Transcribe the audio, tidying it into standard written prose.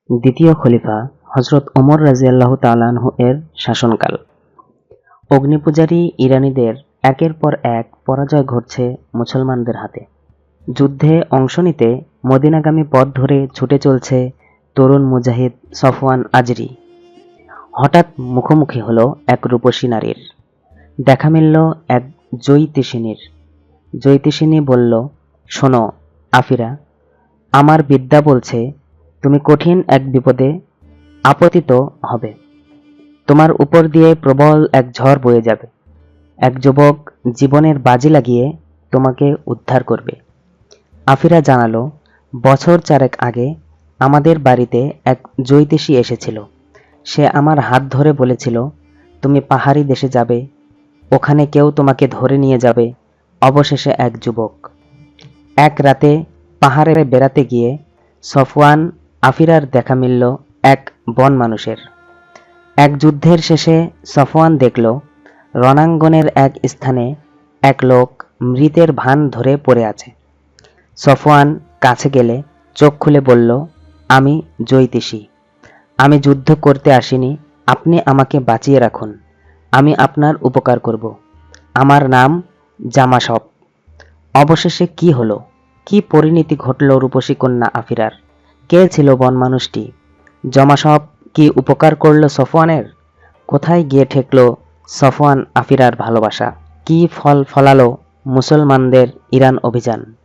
দ্বিতীয় খলিফা হযরত ওমর রাযিয়াল্লাহু তাআলা আনহু এর শাসনকাল। অগ্নিপূজারী ইরানীদের একের পর এক পরাজয় ঘটছে মুসলমানদের হাতে। যুদ্ধে অংশ নিতে মদিনাগামী পথ ধরে ছুটে চলছে তরুণ মুজাহিদ সফওয়ান আজরি। হঠাৎ মুখোমুখি হলো এক রূপসী নারীর। দেখা মিলল এক জ্যোতিষিনীর। জ্যোতিষিনী বলল, শোনো আফিরা, আমার বিদ্যা বলছে তুমি কঠিন এক বিপদে আপতিত হবে। তোমার উপর দিয়ে প্রবল এক ঝড় বয়ে যাবে। এক যুবক জীবনের বাজি লাগিয়ে তোমাকে উদ্ধার করবে। আফিরা জানালো, বছর চারেক আগে আমাদের বাড়িতে এক জ্যোতিষী এসেছিল। সে আমার হাত ধরে বলেছিল, তুমি পাহাড়ি দেশে যাবে, ওখানে কেউ তোমাকে ধরে নিয়ে যাবে। অবশেষে এক যুবক এক রাতে পাহাড়ে বেড়াতে গিয়ে সফওয়ান আফিরার দেখা মিলল এক বন মানুষের। এক যুদ্ধের শেষে সফওয়ান দেখল রণাঙ্গনের এক স্থানে এক লোক মৃতের ভান ধরে পড়ে আছে। সফওয়ান কাছে গেলে চোখ খুলে বলল, আমি জ্যোতিষী, আমি যুদ্ধ করতে আসিনি, আপনি আমাকে বাঁচিয়ে রাখুন, আমি আপনার উপকার করব। আমার নাম জামাশপ। অবশেষে কি হলো? কি পরিণতি ঘটল রূপসী কন্যা আফিরার? কে ছিল বন মানুষটি? জামাশপ কি উপকার করল সফওয়ানের? কোথায় গিয়ে ঠেকল সফওয়ান আফিরার ভালোবাসা? কি ফল ফলালো মুসলমানদের ইরান অভিযান?